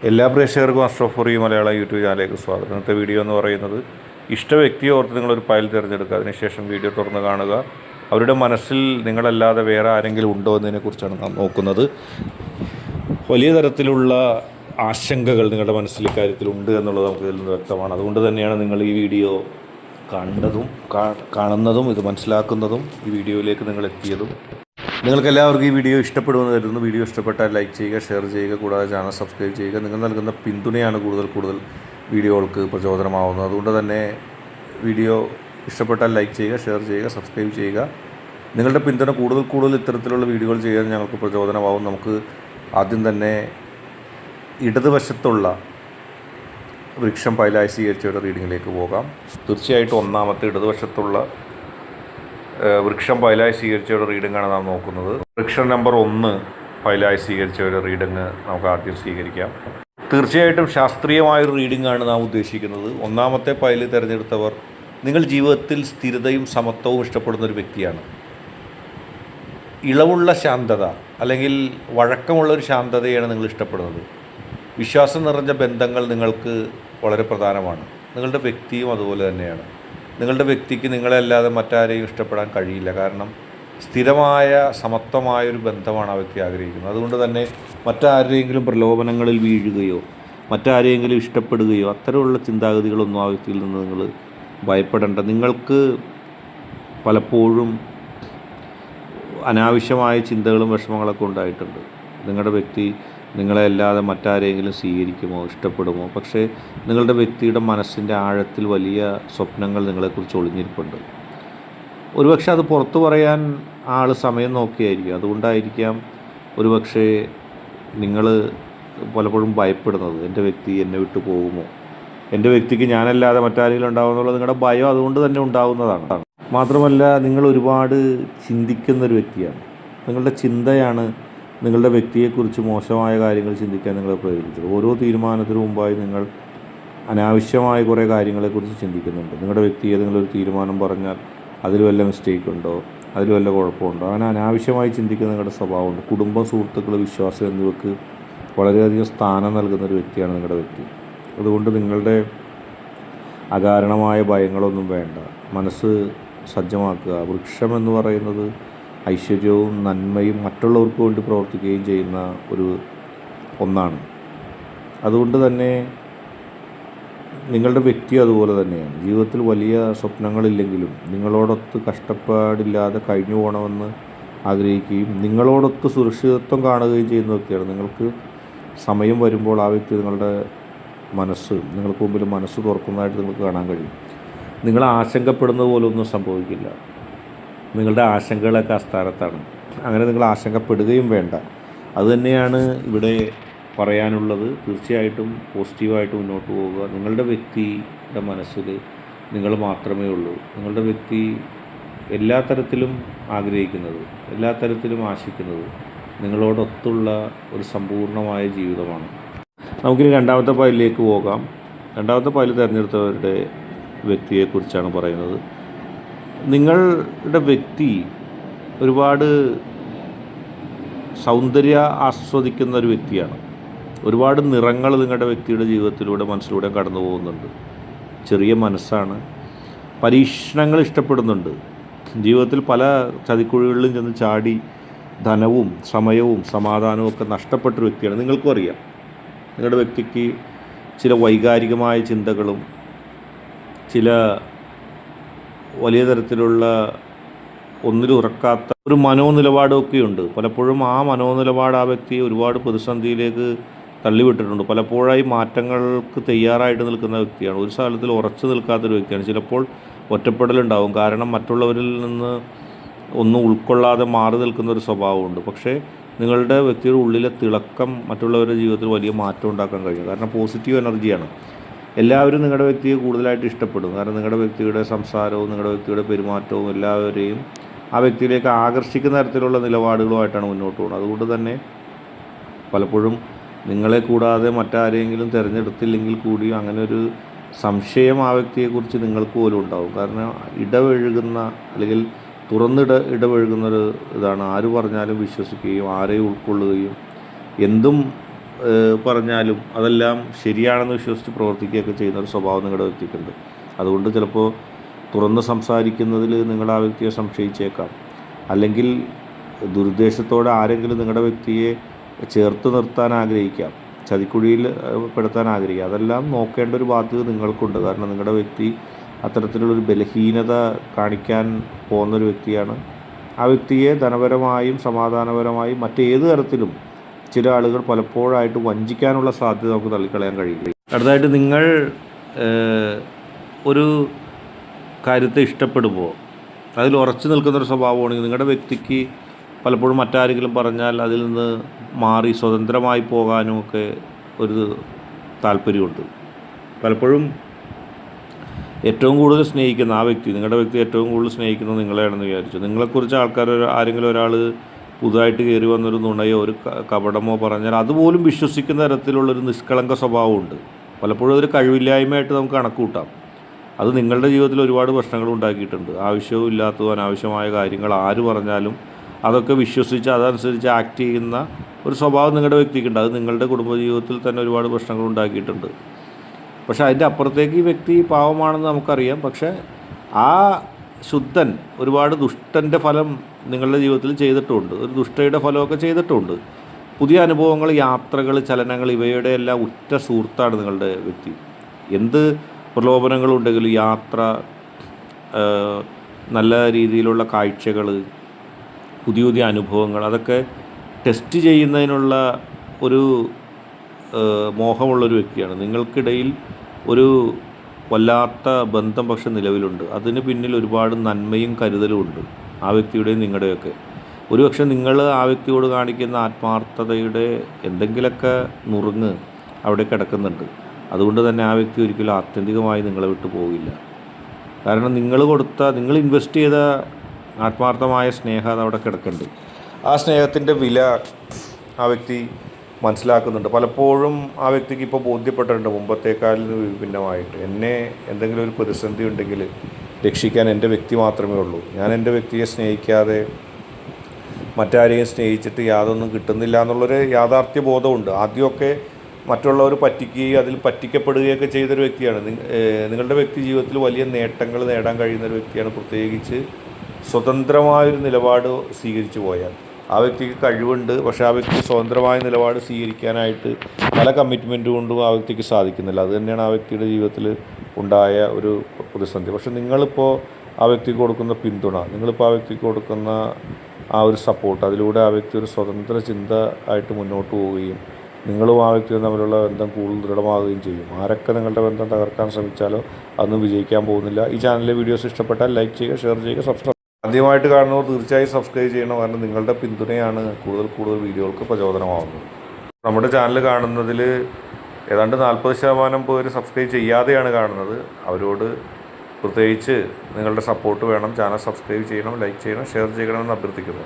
എല്ലാ പ്രേക്ഷകർക്കും അസ്ട്രോഫോറി മലയാളം യൂട്യൂബ് ചാനലിലേക്ക് സ്വാഗതം. ഇന്നത്തെ വീഡിയോ എന്ന് പറയുന്നത് ഇഷ്ട വ്യക്തിയെ ഓർത്ത് നിങ്ങളൊരു ഫയൽ തിരഞ്ഞെടുക്കുക. അതിനുശേഷം വീഡിയോ തുറന്ന് കാണുക. അവരുടെ മനസ്സിൽ നിങ്ങളല്ലാതെ വേറെ ആരെങ്കിലും ഉണ്ടോ എന്നതിനെക്കുറിച്ചാണ് നാം നോക്കുന്നത്. വലിയ തരത്തിലുള്ള ആശങ്കകൾ നിങ്ങളുടെ മനസ്സിൽ കാര്യത്തിലുണ്ട് എന്നുള്ളത് നമുക്ക് ഇതിൽ നിന്ന് വ്യക്തമാണ്. അതുകൊണ്ട് തന്നെയാണ് നിങ്ങൾ ഈ വീഡിയോ കാണുന്നതും ഇത് മനസ്സിലാക്കുന്നതും ഈ വീഡിയോയിലേക്ക് നിങ്ങൾ എത്തിയതും. നിങ്ങൾക്കെല്ലാവർക്കും ഈ വീഡിയോ ഇഷ്ടപ്പെടുമെന്ന് കരുതുന്നു. വീഡിയോ ഇഷ്ടപ്പെട്ടാൽ ലൈക്ക് ചെയ്യുക, ഷെയർ ചെയ്യുക, കൂടാതെ ചാനൽ സബ്സ്ക്രൈബ് ചെയ്യുക. നിങ്ങൾ നൽകുന്ന പിന്തുണയാണ് കൂടുതൽ വീഡിയോകൾക്ക് പ്രചോദനമാവുന്നത്. അതുകൊണ്ട് തന്നെ വീഡിയോ ഇഷ്ടപ്പെട്ടാൽ ലൈക്ക് ചെയ്യുക, ഷെയർ ചെയ്യുക, സബ്സ്ക്രൈബ് ചെയ്യുക. നിങ്ങളുടെ പിന്തുണ കൂടുതൽ ഇത്തരത്തിലുള്ള വീഡിയോകൾ ചെയ്യാൻ ഞങ്ങൾക്ക് പ്രചോദനമാവും. നമുക്ക് ആദ്യം തന്നെ ഇടതുവശത്തുള്ള വൃക്ഷം പൈലായി സ്വീകരിച്ചവരുടെ റീഡിങ്ങിലേക്ക് പോകാം. തീർച്ചയായിട്ടും ഒന്നാമത്തെ ഇടതുവശത്തുള്ള വൃക്ഷം പൈലായി സ്വീകരിച്ചവരുടെ റീഡിങ്ങാണ് നാം നോക്കുന്നത്. വൃക്ഷം നമ്പർ 1 പൈലായി സ്വീകരിച്ചവരുടെ റീഡിങ് നമുക്ക് ആദ്യം സ്വീകരിക്കാം. തീർച്ചയായിട്ടും ശാസ്ത്രീയമായൊരു റീഡിങ്ങാണ് നാം ഉദ്ദേശിക്കുന്നത്. ഒന്നാമത്തെ പൈല് തിരഞ്ഞെടുത്തവർ നിങ്ങൾ ജീവിതത്തിൽ സ്ഥിരതയും സമത്വവും ഇഷ്ടപ്പെടുന്ന ഒരു വ്യക്തിയാണ്. ഇളവുള്ള ശാന്തത അല്ലെങ്കിൽ വഴക്കമുള്ളൊരു ശാന്തതയാണ് നിങ്ങൾ ഇഷ്ടപ്പെടുന്നത്. വിശ്വാസം നിറഞ്ഞ ബന്ധങ്ങൾ നിങ്ങൾക്ക് വളരെ പ്രധാനമാണ്. നിങ്ങളുടെ വ്യക്തിയും അതുപോലെ തന്നെയാണ്. നിങ്ങളുടെ വ്യക്തിക്ക് നിങ്ങളെയല്ലാതെ മറ്റാരെയും ഇഷ്ടപ്പെടാൻ കഴിയില്ല. കാരണം സ്ഥിരമായ സമത്വമായൊരു ബന്ധമാണ് ആ വ്യക്തി ആഗ്രഹിക്കുന്നത്. അതുകൊണ്ട് തന്നെ മറ്റാരെങ്കിലും പ്രലോഭനങ്ങളിൽ വീഴുകയോ മറ്റാരെയെങ്കിലും ഇഷ്ടപ്പെടുകയോ അത്തരമുള്ള ചിന്താഗതികളൊന്നും ആ വ്യക്തിയിൽ നിന്ന് നിങ്ങൾ ഭയപ്പെടേണ്ട. നിങ്ങൾക്ക് പലപ്പോഴും അനാവശ്യമായ ചിന്തകളും വിഷമങ്ങളൊക്കെ ഉണ്ടായിട്ടുണ്ട്. നിങ്ങളുടെ വ്യക്തി നിങ്ങളെയല്ലാതെ മറ്റാരെങ്കിലും സ്വീകരിക്കുമോ, ഇഷ്ടപ്പെടുമോ? പക്ഷേ നിങ്ങളുടെ വ്യക്തിയുടെ മനസ്സിൻ്റെ ആഴത്തിൽ വലിയ സ്വപ്നങ്ങൾ നിങ്ങളെക്കുറിച്ച് ഒളിഞ്ഞിരിപ്പുണ്ട്. ഒരുപക്ഷെ അത് പുറത്തു പറയാൻ ആൾ സമയം നോക്കിയായിരിക്കും. അതുകൊണ്ടായിരിക്കാം ഒരുപക്ഷെ നിങ്ങൾ പലപ്പോഴും ഭയപ്പെടുന്നത്. എൻ്റെ വ്യക്തി എന്നെ വിട്ടു പോകുമോ, എൻ്റെ വ്യക്തിക്ക് ഞാനല്ലാതെ മറ്റാരെങ്കിലും ഉണ്ടാകുമെന്നുള്ളത് നിങ്ങളുടെ ഭയം അതുകൊണ്ട് തന്നെ ഉണ്ടാകുന്നതാണ്. മാത്രമല്ല, നിങ്ങൾ ഒരുപാട് ചിന്തിക്കുന്നൊരു വ്യക്തിയാണ്. നിങ്ങളുടെ ചിന്തയാണ് നിങ്ങളുടെ വ്യക്തിയെക്കുറിച്ച് മോശമായ കാര്യങ്ങൾ ചിന്തിക്കാൻ നിങ്ങളെ പ്രേരിപ്പിച്ചത്. ഓരോ തീരുമാനത്തിന് മുമ്പായി നിങ്ങൾ അനാവശ്യമായ കുറേ കാര്യങ്ങളെക്കുറിച്ച് ചിന്തിക്കുന്നുണ്ട്. നിങ്ങളുടെ വ്യക്തി ഏതെങ്കിലും ഒരു തീരുമാനം പറഞ്ഞാൽ അതിൽ വല്ല മിസ്റ്റേക്ക് ഉണ്ടോ, അതിൽ വല്ല കുഴപ്പമുണ്ടോ, അങ്ങനെ അനാവശ്യമായി ചിന്തിക്കുന്ന നിങ്ങളുടെ സ്വഭാവമുണ്ട്. കുടുംബം, സുഹൃത്തുക്കൾ, വിശ്വാസം എന്നിവയ്ക്ക് വളരെയധികം സ്ഥാനം നൽകുന്നൊരു വ്യക്തിയാണ് നിങ്ങളുടെ വ്യക്തി. അതുകൊണ്ട് നിങ്ങളുടെ അകാരണമായ ഭയങ്ങളൊന്നും വേണ്ട. മനസ്സ് സജ്ജമാക്കുക. വൃക്ഷം എന്ന് പറയുന്നത് ഐശ്വര്യവും നന്മയും മറ്റുള്ളവർക്ക് വേണ്ടി പ്രവർത്തിക്കുകയും ചെയ്യുന്ന ഒന്നാണ്. അതുകൊണ്ട് തന്നെ നിങ്ങളുടെ വ്യക്തി അതുപോലെ തന്നെയാണ്. ജീവിതത്തിൽ വലിയ സ്വപ്നങ്ങളില്ലെങ്കിലും നിങ്ങളോടൊത്ത് കഷ്ടപ്പാടില്ലാതെ കഴിഞ്ഞു പോകണമെന്ന് ആഗ്രഹിക്കുകയും നിങ്ങളോടൊത്ത് സുരക്ഷിതത്വം കാണുകയും ചെയ്യുന്ന വ്യക്തിയാണ്. നിങ്ങൾക്ക് സമയം വരുമ്പോൾ ആ വ്യക്തി നിങ്ങൾക്ക് മുമ്പിൽ മനസ്സ് തുറക്കുന്നതായിട്ട് നിങ്ങൾക്ക് കാണാൻ കഴിയും. നിങ്ങൾ ആശങ്കപ്പെടുന്നത് പോലെ ഒന്നും സംഭവിക്കില്ല. നിങ്ങളുടെ ആശങ്കകളൊക്കെ അസ്ഥാനത്താണ്. അങ്ങനെ നിങ്ങൾ ആശങ്കപ്പെടുകയും വേണ്ട. അതുതന്നെയാണ് ഇവിടെ പറയാനുള്ളത്. തീർച്ചയായിട്ടും പോസിറ്റീവായിട്ട് മുന്നോട്ട് പോവുക. നിങ്ങളുടെ വ്യക്തിയുടെ മനസ്സിൽ നിങ്ങൾ മാത്രമേ ഉള്ളൂ. നിങ്ങളുടെ വ്യക്തി എല്ലാ തരത്തിലും ആഗ്രഹിക്കുന്നത്, എല്ലാ തരത്തിലും ആശിക്കുന്നത് നിങ്ങളോടൊത്തുള്ള ഒരു സമ്പൂർണ്ണമായ ജീവിതമാണ്. നമുക്കിനി രണ്ടാമത്തെ പൈലിലേക്ക് പോകാം. രണ്ടാമത്തെ പൈല് തിരഞ്ഞെടുത്തവരുടെ വ്യക്തിയെക്കുറിച്ചാണ് പറയുന്നത്. നിങ്ങളുടെ വ്യക്തി ഒരുപാട് സൗന്ദര്യ ആസ്വദിക്കുന്ന ഒരു വ്യക്തിയാണ്. ഒരുപാട് നിറങ്ങൾ നിങ്ങളുടെ വ്യക്തിയുടെ ജീവിതത്തിലൂടെ മനസ്സിലൂടെ കടന്നു പോകുന്നുണ്ട്. ചെറിയ മനസ്സാണ്. പരീക്ഷണങ്ങൾ ഇഷ്ടപ്പെടുന്നുണ്ട്. ജീവിതത്തിൽ പല ചതിക്കുഴികളിലും ചെന്ന് ചാടി ധനവും സമയവും സമാധാനവും ഒക്കെ നഷ്ടപ്പെട്ടൊരു വ്യക്തിയാണ്. നിങ്ങൾക്കും അറിയാം, നിങ്ങളുടെ വ്യക്തിക്ക് ചില വൈകാരികമായ ചിന്തകളും ചില വലിയ തരത്തിലുള്ള ഒന്നിലുറക്കാത്ത ഒരു മനോനിലപാടൊക്കെയുണ്ട്. പലപ്പോഴും ആ മനോനിലപാട് ആ വ്യക്തിയെ ഒരുപാട് പ്രതിസന്ധിയിലേക്ക് തള്ളിവിട്ടിട്ടുണ്ട്. പലപ്പോഴായി മാറ്റങ്ങൾക്ക് തയ്യാറായിട്ട് നിൽക്കുന്ന വ്യക്തിയാണ്. ഒരു സ്ഥലത്തിൽ ഉറച്ചു നിൽക്കാത്തൊരു വ്യക്തിയാണ്. ചിലപ്പോൾ ഒറ്റപ്പെടലുണ്ടാവും. കാരണം മറ്റുള്ളവരിൽ നിന്ന് ഒന്നും ഉൾക്കൊള്ളാതെ മാറി നിൽക്കുന്ന ഒരു സ്വഭാവമുണ്ട്. പക്ഷേ നിങ്ങളുടെ വ്യക്തിയുടെ ഉള്ളിലെ തിളക്കം മറ്റുള്ളവരുടെ ജീവിതത്തിൽ വലിയ മാറ്റം ഉണ്ടാക്കാൻ കഴിയും. കാരണം പോസിറ്റീവ് എനർജിയാണ്. എല്ലാവരും നിങ്ങളുടെ വ്യക്തിയെ കൂടുതലായിട്ട് ഇഷ്ടപ്പെടും. കാരണം നിങ്ങളുടെ വ്യക്തിയുടെ സംസാരവും നിങ്ങളുടെ വ്യക്തിയുടെ പെരുമാറ്റവും എല്ലാവരെയും ആ വ്യക്തിയിലേക്ക് ആകർഷിക്കുന്ന തരത്തിലുള്ള നിലപാടുകളുമായിട്ടാണ് മുന്നോട്ട് പോകുന്നത്. അതുകൊണ്ട് തന്നെ പലപ്പോഴും നിങ്ങളെ കൂടാതെ മറ്റാരെങ്കിലും തിരഞ്ഞെടുത്തില്ലെങ്കിൽ കൂടിയും അങ്ങനെ ഒരു സംശയം ആ വ്യക്തിയെക്കുറിച്ച് നിങ്ങൾക്ക് പോലും ഉണ്ടാവും. കാരണം ഇടപഴകുന്ന അല്ലെങ്കിൽ ഇടപഴകുന്നൊരു ഇതാണ്. ആര് പറഞ്ഞാലും വിശ്വസിക്കുകയും ആരെയും ഉൾക്കൊള്ളുകയും എന്തും പറഞ്ഞാലും അതെല്ലാം ശരിയാണെന്ന് വിശ്വസിച്ച് പ്രവർത്തിക്കുകയൊക്കെ ചെയ്യുന്ന ഒരു സ്വഭാവം നിങ്ങളുടെ വ്യക്തിക്കുണ്ട്. അതുകൊണ്ട് ചിലപ്പോൾ തുറന്ന് സംസാരിക്കുന്നതിൽ നിങ്ങൾ ആ വ്യക്തിയെ സംശയിച്ചേക്കാം. അല്ലെങ്കിൽ ദുരുദ്ദേശത്തോടെ ആരെങ്കിലും നിങ്ങളുടെ വ്യക്തിയെ ചേർത്ത് നിർത്താൻ ആഗ്രഹിക്കാം, ചതിക്കുഴിയിൽ പെടുത്താൻ ആഗ്രഹിക്കുക. അതെല്ലാം നോക്കേണ്ട ഒരു ബാധ്യത നിങ്ങൾക്കുണ്ട്. കാരണം നിങ്ങളുടെ വ്യക്തി അത്തരത്തിലുള്ളൊരു ബലഹീനത കാണിക്കാൻ പോകുന്നൊരു വ്യക്തിയാണ്. ആ വ്യക്തിയെ ധനപരമായും സമാധാനപരമായും മറ്റേത് തരത്തിലും ചില ആളുകൾ പലപ്പോഴായിട്ട് വഞ്ചിക്കാനുള്ള സാധ്യത നമുക്ക് തള്ളിക്കളയാൻ കഴിയില്ല. അടുത്തതായിട്ട് നിങ്ങൾ ഒരു കാര്യത്തെ ഇഷ്ടപ്പെടുമ്പോൾ അതിൽ ഉറച്ചു നിൽക്കുന്നൊരു സ്വഭാവമാണെങ്കിൽ നിങ്ങളുടെ വ്യക്തിക്ക് പലപ്പോഴും മറ്റാരെങ്കിലും പറഞ്ഞാൽ അതിൽ നിന്ന് മാറി സ്വതന്ത്രമായി പോകാനും ഒക്കെ ഒരു താല്പര്യമുണ്ട്. പലപ്പോഴും ഏറ്റവും കൂടുതൽ സ്നേഹിക്കുന്ന ആ വ്യക്തി, നിങ്ങളുടെ വ്യക്തി ഏറ്റവും കൂടുതൽ സ്നേഹിക്കുന്നത് നിങ്ങളെയാണെന്ന് വിചാരിച്ചു. നിങ്ങളെക്കുറിച്ച് ആൾക്കാർ ആരെങ്കിലും ഒരാൾ പുതുതായിട്ട് കയറി വന്നൊരു നുണയോ ഒരു കപടമോ പറഞ്ഞാൽ അതുപോലും വിശ്വസിക്കുന്ന തരത്തിലുള്ളൊരു നിഷ്കളങ്ക സ്വഭാവമുണ്ട്. പലപ്പോഴും അതൊരു കഴിവില്ലായ്മയായിട്ട് നമുക്ക് കണക്ക് കൂട്ടാം. അത് നിങ്ങളുടെ ജീവിതത്തിൽ ഒരുപാട് പ്രശ്നങ്ങൾ ഉണ്ടാക്കിയിട്ടുണ്ട്. ആവശ്യവും ഇല്ലാത്തതും അനാവശ്യമായ കാര്യങ്ങൾ ആര് പറഞ്ഞാലും അതൊക്കെ വിശ്വസിച്ച് അതനുസരിച്ച് ആക്ട് ചെയ്യുന്ന ഒരു സ്വഭാവം നിങ്ങളുടെ വ്യക്തിക്കുണ്ട്. അത് നിങ്ങളുടെ കുടുംബജീവിതത്തിൽ തന്നെ ഒരുപാട് പ്രശ്നങ്ങൾ ഉണ്ടാക്കിയിട്ടുണ്ട്. പക്ഷേ അതിൻ്റെ അപ്പുറത്തേക്ക് ഈ വ്യക്തി പാവമാണെന്ന് നമുക്കറിയാം. പക്ഷേ ആ ശുദ്ധൻ ഒരുപാട് ദുഷ്ടൻ്റെ ഫലം നിങ്ങളുടെ ജീവിതത്തിൽ ചെയ്തിട്ടുമുണ്ട്. ഒരു ദുഷ്ടയുടെ ഫലമൊക്കെ ചെയ്തിട്ടുമുണ്ട്. പുതിയ അനുഭവങ്ങൾ, യാത്രകൾ, ചലനങ്ങൾ ഇവയുടെ എല്ലാം ഉറ്റ സുഹൃത്താണ് നിങ്ങളുടെ വ്യക്തി. എന്ത് പ്രലോഭനങ്ങളുണ്ടെങ്കിലും യാത്ര, നല്ല രീതിയിലുള്ള കാഴ്ചകൾ, പുതിയ പുതിയ അനുഭവങ്ങൾ അതൊക്കെ ടെസ്റ്റ് ചെയ്യുന്നതിനുള്ള ഒരു മോഹമുള്ളൊരു വ്യക്തിയാണ്. നിങ്ങൾക്കിടയിൽ ഒരു വല്ലാത്ത ബന്ധം പക്ഷെ നിലവിലുണ്ട്. അതിന് പിന്നിൽ ഒരുപാട് നന്മയും കരുതലും ഉണ്ട്, ആ വ്യക്തിയുടെയും നിങ്ങളുടെയൊക്കെ. ഒരുപക്ഷെ നിങ്ങൾ ആ വ്യക്തിയോട് കാണിക്കുന്ന ആത്മാർത്ഥതയുടെ എന്തെങ്കിലുമൊക്കെ നുറുങ്ങ് അവിടെ കിടക്കുന്നുണ്ട്. അതുകൊണ്ട് തന്നെ ആ വ്യക്തി ഒരിക്കലും ആത്യന്തികമായി നിങ്ങളെ വിട്ടു പോകില്ല. കാരണം നിങ്ങൾ ഇൻവെസ്റ്റ് ചെയ്ത ആത്മാർത്ഥമായ സ്നേഹം അതവിടെ കിടക്കുന്നുണ്ട്. ആ സ്നേഹത്തിൻ്റെ വില ആ വ്യക്തി മനസ്സിലാക്കുന്നുണ്ട്. പലപ്പോഴും ആ വ്യക്തിക്ക് ഇപ്പോൾ ബോധ്യപ്പെട്ടിട്ടുണ്ട് മുമ്പത്തേക്കാളിൽ വിഭിന്നമായിട്ട്. എന്നെ എന്തെങ്കിലും ഒരു പ്രതിസന്ധി ഉണ്ടെങ്കിൽ രക്ഷിക്കാൻ എൻ്റെ വ്യക്തി മാത്രമേ ഉള്ളൂ. ഞാൻ എൻ്റെ വ്യക്തിയെ സ്നേഹിക്കാതെ മറ്റാരെയും സ്നേഹിച്ചിട്ട് യാതൊന്നും കിട്ടുന്നില്ല എന്നുള്ളൊരു യാഥാർത്ഥ്യ ബോധമുണ്ട്. ആദ്യമൊക്കെ മറ്റുള്ളവർ പറ്റിക്കുകയും അതിൽ പറ്റിക്കപ്പെടുകയൊക്കെ ചെയ്തൊരു വ്യക്തിയാണ്. നിങ്ങളുടെ വ്യക്തി ജീവിതത്തിൽ വലിയ നേട്ടങ്ങൾ നേടാൻ കഴിയുന്നൊരു വ്യക്തിയാണ്. പ്രത്യേകിച്ച് സ്വതന്ത്രമായൊരു നിലപാട് സ്വീകരിച്ചു പോയാൽ ആ വ്യക്തിക്ക് കഴിവുണ്ട്. പക്ഷേ ആ വ്യക്തി സ്വതന്ത്രമായ നിലപാട് സ്വീകരിക്കാനായിട്ട് പല കമ്മിറ്റ്മെൻറ്റ് കൊണ്ടും ആ വ്യക്തിക്ക് സാധിക്കുന്നില്ല. അത് തന്നെയാണ് ആ വ്യക്തിയുടെ ജീവിതത്തിൽ ഉണ്ടായ ഒരു പ്രതിസന്ധി. പക്ഷേ നിങ്ങളിപ്പോൾ ആ വ്യക്തിക്ക് കൊടുക്കുന്ന പിന്തുണ, നിങ്ങളിപ്പോൾ ആ വ്യക്തിക്ക് കൊടുക്കുന്ന ആ ഒരു സപ്പോർട്ട്, അതിലൂടെ ആ വ്യക്തി ഒരു സ്വതന്ത്ര ചിന്ത ആയിട്ട് മുന്നോട്ട് പോവുകയും നിങ്ങളും ആ വ്യക്തിയും തമ്മിലുള്ള ബന്ധം കൂടുതൽ ദൃഢമാവുകയും ചെയ്യും. ആരൊക്കെ നിങ്ങളുടെ ബന്ധം തകർക്കാൻ ശ്രമിച്ചാലോ അതൊന്നും വിജയിക്കാൻ പോകുന്നില്ല. ഈ ചാനലിലെ വീഡിയോസ് ഇഷ്ടപ്പെട്ടാൽ ലൈക്ക് ചെയ്യുക, ഷെയർ ചെയ്യുക, സബ്സ്ക്രൈബ്. ആദ്യമായിട്ട് കാണുന്നവർ തീർച്ചയായും സബ്സ്ക്രൈബ് ചെയ്യണം. കാരണം നിങ്ങളുടെ പിന്തുണയാണ് കൂടുതൽ വീഡിയോകൾക്ക് പ്രചോദനമാകുന്നത്. നമ്മുടെ ചാനൽ കാണുന്നതിൽ ഏതാണ്ട് 40% പേര് സബ്സ്ക്രൈബ് ചെയ്യാതെയാണ് കാണുന്നത്. അവരോട് പ്രത്യേകിച്ച് നിങ്ങളുടെ സപ്പോർട്ട് വേണം. ചാനൽ സബ്സ്ക്രൈബ് ചെയ്യണം, ലൈക്ക് ചെയ്യണം, ഷെയർ ചെയ്യണമെന്ന് അഭ്യർത്ഥിക്കുന്നു.